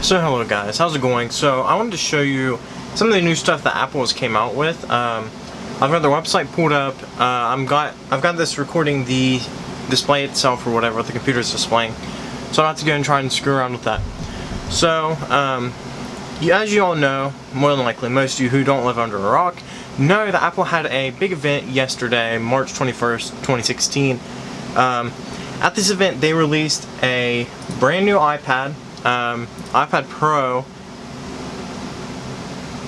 So hello guys, how's it going? So I wanted to show you some of the new stuff that Apple has came out with. I've got their website pulled up. I've got this recording the display itself or whatever the computer's displaying. So I have to go and try and screw around with that. So as you all know, more than likely most of you who don't live under a rock know that Apple had a big event yesterday, March 21st, 2016. At this event they released a brand new iPad. iPad Pro,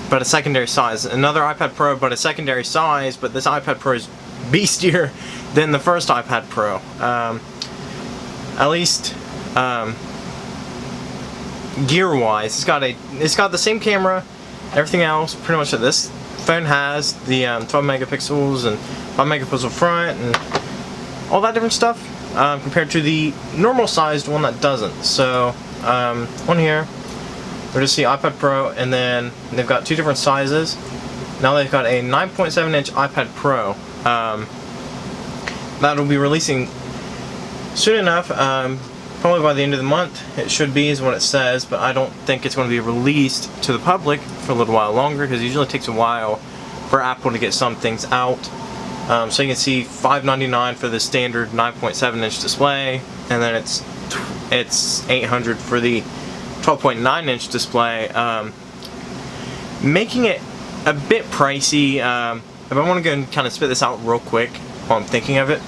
but a secondary size. Another iPad Pro, but a secondary size, but this iPad Pro is beastier than the first iPad Pro. At least gear-wise, it's got the same camera, everything else pretty much that this phone has. The 12 megapixels and 5 megapixel front and all that different stuff, compared to the normal sized one that doesn't. So on here, we're just see iPad Pro, and then they've got two different sizes. Now they've got a 9.7-inch iPad Pro that'll be releasing soon enough, probably by the end of the month. It should be, is what it says, but I don't think it's going to be released to the public for a little while longer, because it usually takes a while for Apple to get some things out. So you can see $599 for the standard 9.7-inch display, and then it's $800 for the 12.9-inch display, making it a bit pricey. If I want to go and kind of spit this out real quick while I'm thinking of it,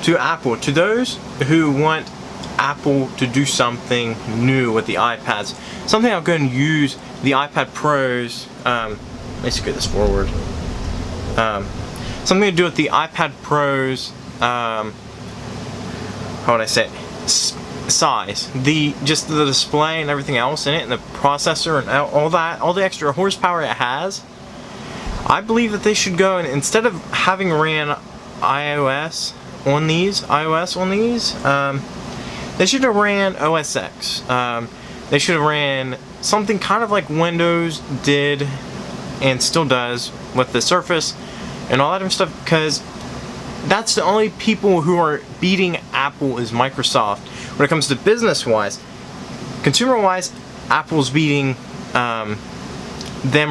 to Apple, to those who want Apple to do something new with the iPads, something I'll go and use the iPad Pros, let me scoot this forward, something to do with the iPad Pros, how would I say it? Size, just the display and everything else in it, and the processor and all the extra horsepower it has. I believe that they should go, and instead of having ran iOS on these, they should have ran OS X. They should have ran something kind of like Windows did and still does with the Surface and all that different stuff, because that's the only people who are beating Apple is Microsoft. When it comes to business-wise, consumer-wise, Apple's beating them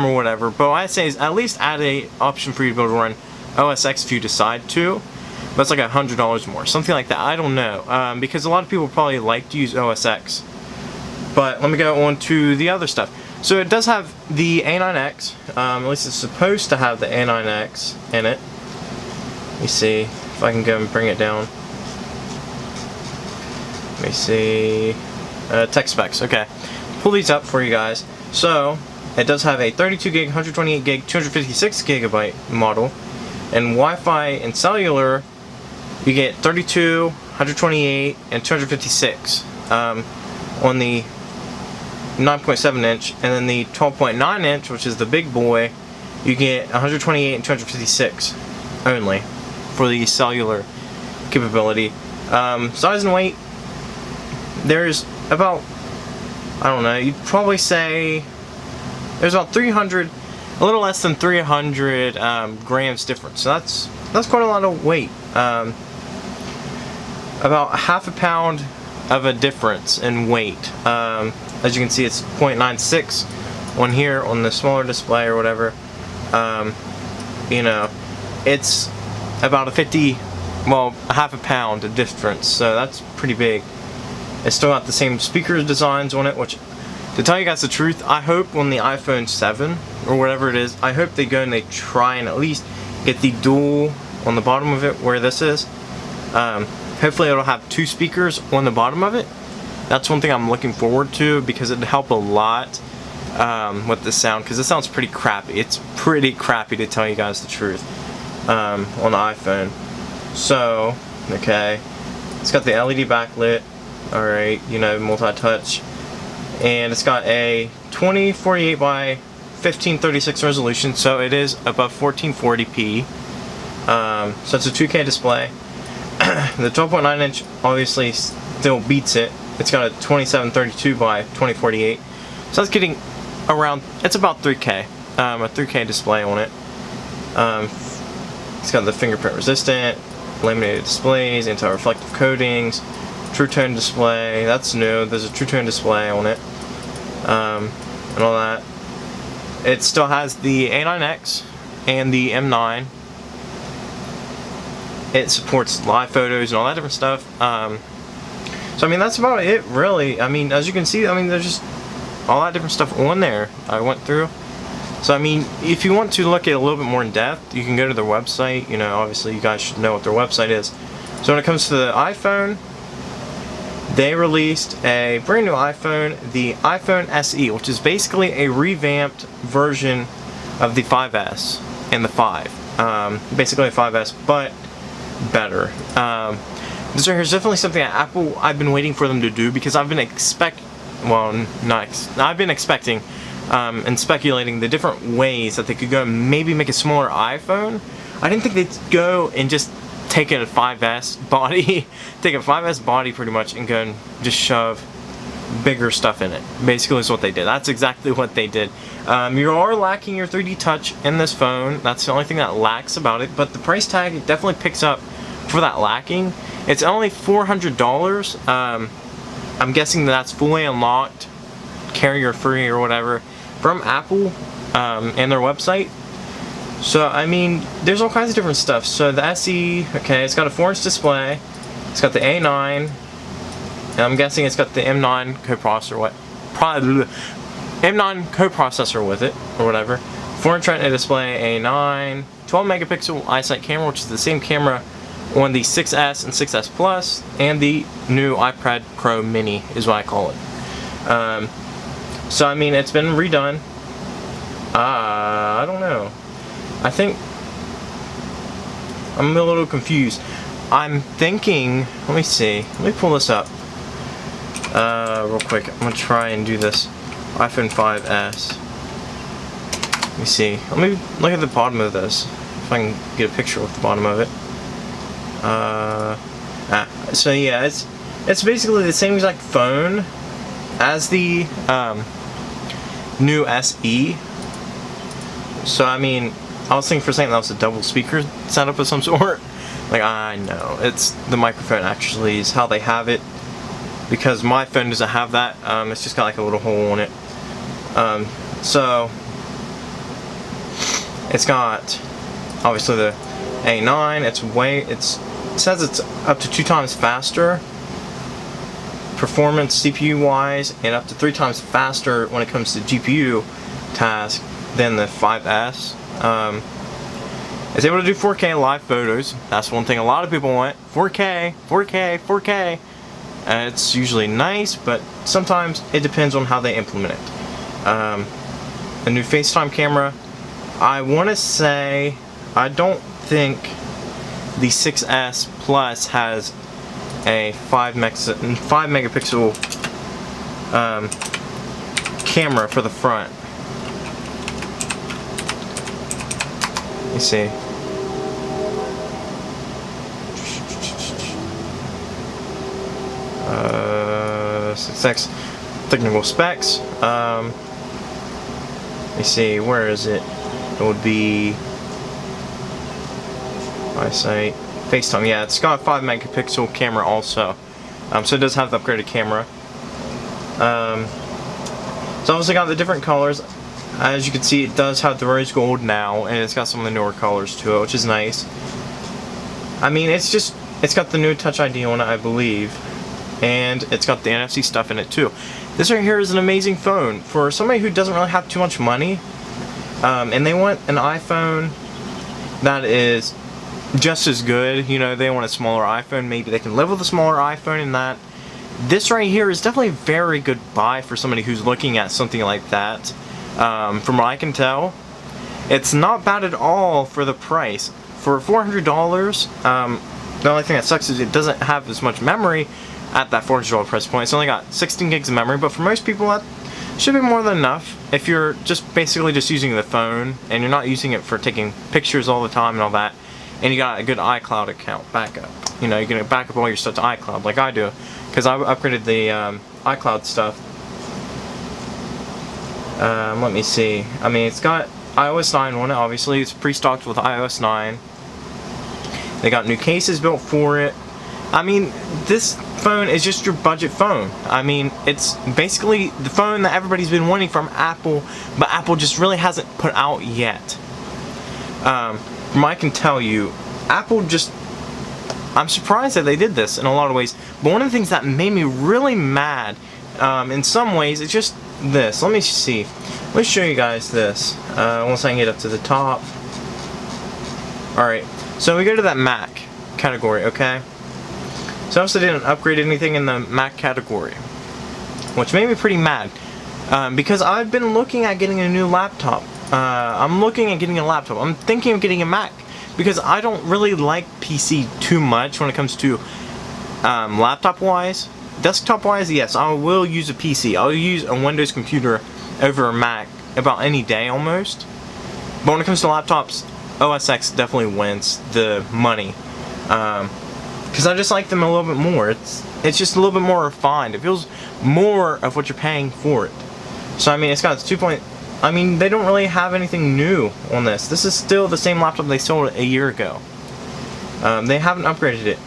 or whatever. But what I say is at least add a option for you to be able to run OS X if you decide to. But it's like $100 more, something like that. I don't know, because a lot of people probably like to use OS X. But let me go on to the other stuff. So it does have the A9X. At least it's supposed to have the A9X in it. Let me see if I can go and bring it down. Let me see. Tech specs. Okay. Pull these up for you guys. So, it does have a 32 gig, 128 gig, 256 gigabyte model. And Wi-Fi and cellular, you get 32, 128, and 256 on the 9.7 inch. And then the 12.9 inch, which is the big boy, you get 128 and 256 only for the cellular capability. Size and weight, there's about, I don't know, you'd probably say there's about 300, a little less than 300 grams difference. So that's quite a lot of weight. About half a pound of a difference in weight. As you can see, it's 0.96 on here on the smaller display or whatever. You know, it's about a half a pound of difference, so that's pretty big. It's still got the same speaker designs on it, which, to tell you guys the truth, I hope on the iPhone 7 or whatever it is, I hope they go and they try and at least get the dual on the bottom of it where this is. Hopefully it'll have two speakers on the bottom of it. That's one thing I'm looking forward to, because it'd help a lot with the sound, because it sounds pretty crappy. It's pretty crappy, to tell you guys the truth, on the iPhone. So, okay, it's got the LED backlit. Alright, you know, multi-touch, and it's got a 2048 by 1536 resolution, so it is above 1440p. So it's a 2K display. The 12.9 inch obviously still beats it. It's got a 2732 by 2048, so that's getting around, it's about 3K, a 3K display on it. It's got the fingerprint resistant, laminated displays, anti-reflective coatings, True Tone display, that's new, there's a True Tone display on it. and all that. It still has the A9X and the M9. It supports live photos and all that different stuff. So I mean, that's about it, really. I mean, as you can see, I mean, there's just all that different stuff on there I went through. So I mean, if you want to look at it a little bit more in depth, you can go to their website. You know, obviously you guys should know what their website is. So when it comes to the iPhone, they released a brand new iPhone, the iPhone SE, which is basically a revamped version of the 5S and the 5. Basically a 5S, but better. This right here is definitely something that Apple, I've been waiting for them to do, because I've been expecting and speculating the different ways that they could go and maybe make a smaller iPhone. I didn't think they'd go and just take a 5S body, take a 5S body pretty much, and go and just shove bigger stuff in it. Basically is what they did. That's exactly what they did. You are lacking your 3D touch in this phone. That's the only thing that lacks about it, but the price tag definitely picks up for that lacking. It's only $400. I'm guessing that's fully unlocked, carrier free or whatever, from Apple and their website. So I mean, there's all kinds of different stuff. So the SE, okay, it's got a 4-inch display, it's got the A9, and I'm guessing it's got the M9 coprocessor, M9 coprocessor with it, or whatever. 4-inch Retina display, A9, 12 megapixel eyesight camera, which is the same camera on the 6S and 6S Plus, and the new iPad Pro Mini is what I call it. So I mean, it's been redone. I don't know. I think I'm a little confused. I'm thinking, let me see, let me pull this up real quick. I'm gonna try and do this iPhone 5S. Let me see, let me look at the bottom of this, if I can get a picture of the bottom of it. So yeah, it's basically the same exact phone as the new SE. So I mean, I was thinking for a second that was a double speaker setup of some sort. Like, I know, it's the microphone actually is how they have it, because my phone doesn't have that. It's just got like a little hole in it. So it's got obviously the A9. It says it's up to 2 times faster performance CPU wise, and up to 3 times faster when it comes to GPU task than the 5S. It's able to do 4K live photos. That's one thing a lot of people want. 4K, 4K, 4K. It's usually nice, but sometimes it depends on how they implement it. A new FaceTime camera. I want to say, I don't think the 6S Plus has a 5 megapixel camera for the front. Let me see. Specs, technical specs. Let me see. Where is it? It would be eyesight, FaceTime. Yeah, it's got a 5 megapixel camera also. So it does have the upgraded camera. It's obviously got the different colors. As you can see, it does have the rose gold now, and it's got some of the newer colors to it, which is nice. I mean, it's got the new Touch ID on it, I believe, and it's got the NFC stuff in it too. This right here is an amazing phone for somebody who doesn't really have too much money, and they want an iPhone that is just as good. You know, they want a smaller iPhone. Maybe they can live with a smaller iPhone in that. This right here is definitely a very good buy for somebody who's looking at something like that. From what I can tell, it's not bad at all for the price. For $400, the only thing that sucks is it doesn't have as much memory at that $400 price point. It's only got 16 gigs of memory, but for most people that should be more than enough if you're just basically just using the phone and you're not using it for taking pictures all the time and all that, and you got a good iCloud account backup. You know, you can back up all your stuff to iCloud like I do, because I upgraded the iCloud stuff. Let me see. I mean, it's got iOS 9 on it, obviously. It's pre-stocked with iOS 9. They got new cases built for it. I mean, this phone is just your budget phone. I mean, it's basically the phone that everybody's been wanting from Apple, but Apple just really hasn't put out yet. From what I can tell you, Apple just, I'm surprised that they did this in a lot of ways, but one of the things that made me really mad, in some ways, is just this. Let me see. Let me show you guys this, once I can get up to the top. Alright, so we go to that Mac category, okay? So I also didn't upgrade anything in the Mac category, which made me pretty mad, because I've been looking at getting a new laptop. I'm looking at getting a laptop. I'm thinking of getting a Mac, because I don't really like PC too much when it comes to laptop wise. Desktop wise, yes, I will use a PC. I'll use a Windows computer over a Mac about any day almost. But when it comes to laptops, OS X definitely wins the money, because I just like them a little bit more. It's just a little bit more refined. It feels more of what you're paying for it. So I mean, it's got its 2. I mean, they don't really have anything new on this. This is still the same laptop they sold a year ago. They haven't upgraded it.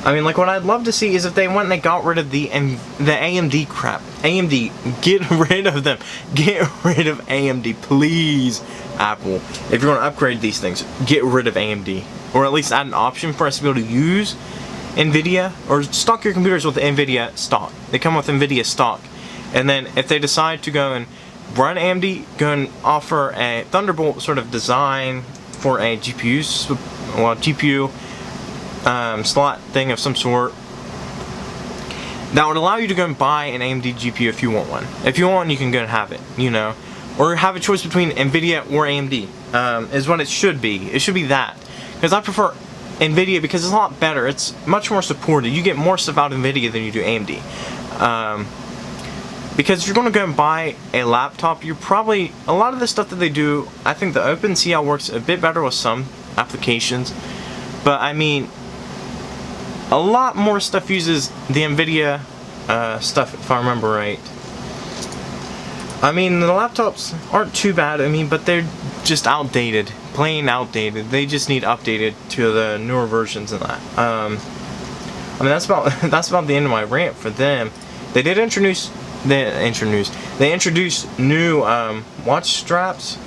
I mean, like, what I'd love to see is if they went and they got rid of the AMD crap. AMD, get rid of them. Get rid of AMD, please, Apple. If you're going to upgrade these things, get rid of AMD. Or at least add an option for us to be able to use NVIDIA, or stock your computers with NVIDIA stock. They come with NVIDIA stock. And then if they decide to go and run AMD, go and offer a Thunderbolt sort of design for a GPU slot thing of some sort, that would allow you to go and buy an AMD GPU if you want one. If you want one, you can go and have it, you know. Or have a choice between NVIDIA or AMD, is what it should be. It should be that. Because I prefer NVIDIA because it's a lot better. It's much more supported. You get more stuff out of NVIDIA than you do AMD. Because if you're going to go and buy a laptop, you're probably, a lot of the stuff that they do, I think the OpenCL works a bit better with some applications. But I mean, a lot more stuff uses the NVIDIA stuff, if I remember right. I mean, the laptops aren't too bad, I mean, but they're just outdated. Plain outdated. They just need updated to the newer versions of that. I mean, that's about the end of my rant for them. They did introduce new watch straps.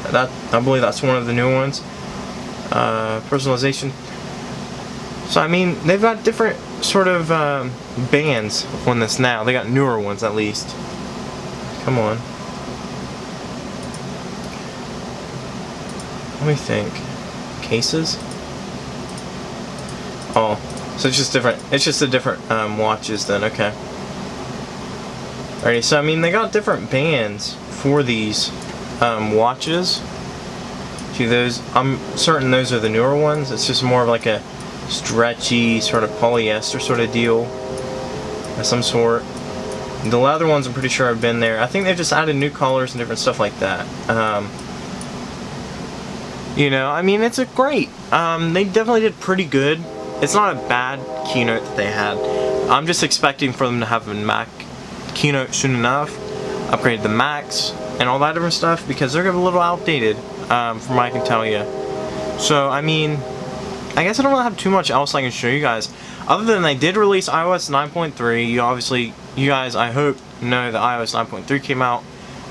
I believe that's one of the new ones. Personalization. So I mean, they've got different sort of bands on this now. They got newer ones at least. Come on. Let me think. Cases? Oh, so it's just different. It's just a different watches then. Okay. Alrighty, so I mean, they got different bands for these watches. See those? I'm certain those are the newer ones. It's just more of like a stretchy sort of polyester sort of deal of some sort. The leather ones I'm pretty sure have been there. I think they've just added new colors and different stuff like that. You know, I mean, it's a great. They definitely did pretty good. It's not a bad keynote that they had. I'm just expecting for them to have a Mac keynote soon enough, upgrade the Macs and all that different stuff, because they're a little outdated, from what I can tell you. So I mean, I guess I don't really have too much else I can show you guys, other than they did release iOS 9.3. You guys, I hope, know that iOS 9.3 came out.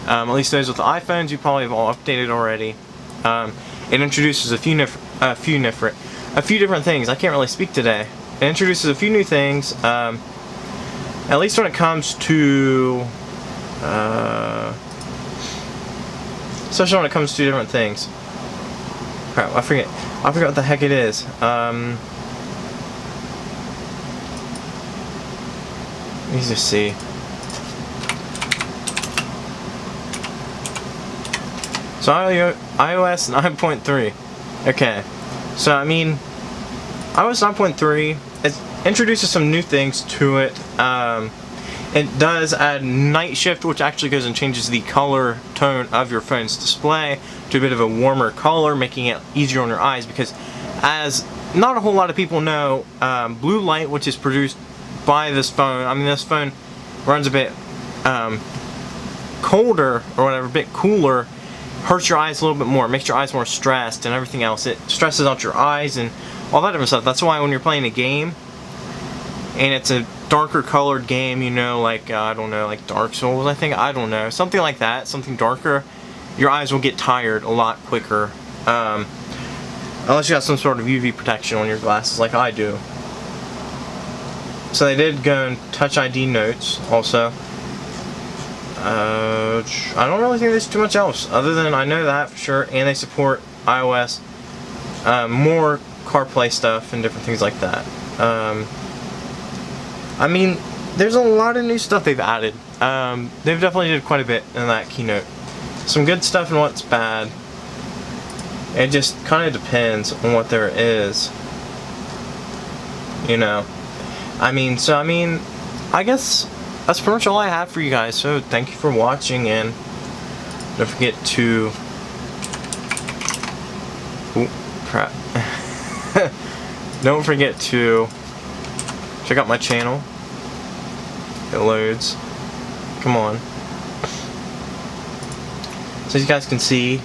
At least those with the iPhones, you probably have all updated already. It introduces a few different things. I can't really speak today. It introduces a few new things. At least when it comes to, especially when it comes to different things. Crap, I forget what the heck it is. Let me just see. So iOS 9.3. Okay. So I mean, iOS 9.3, it introduces some new things to it. It does add night shift, which actually goes and changes the color tone of your phone's display to a bit of a warmer color, making it easier on your eyes, because as not a whole lot of people know, blue light, which is produced by this phone, I mean, this phone runs a bit colder, or whatever, a bit cooler, hurts your eyes a little bit more. It makes your eyes more stressed and everything else. It stresses out your eyes and all that different stuff. That's why when you're playing a game and it's a darker colored game, you know, like I don't know, like Dark Souls, I don't know, something like that, something darker, your eyes will get tired a lot quicker, unless you got some sort of UV protection on your glasses like I do. So they did go and Touch ID notes also. I don't really think there's too much else other than I know that for sure, and they support iOS, more CarPlay stuff and different things like that. I mean, there's a lot of new stuff they've added. They've definitely did quite a bit in that keynote. Some good stuff and what's bad. It just kind of depends on what there is. You know. I guess that's pretty much all I have for you guys. So thank you for watching, and don't forget to... Ooh, crap. Don't forget to check out my channel. It loads. Come on. So as you guys can see, you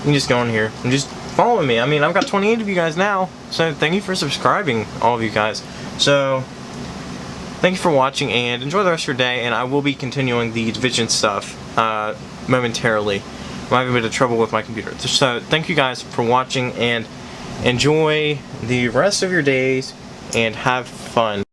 can just go on here and just follow me. I mean, I've got 28 of you guys now, so thank you for subscribing, all of you guys. So thank you for watching, and enjoy the rest of your day, and I will be continuing the Division stuff momentarily. I'm having a bit of trouble with my computer. So thank you guys for watching, and enjoy the rest of your days and have fun.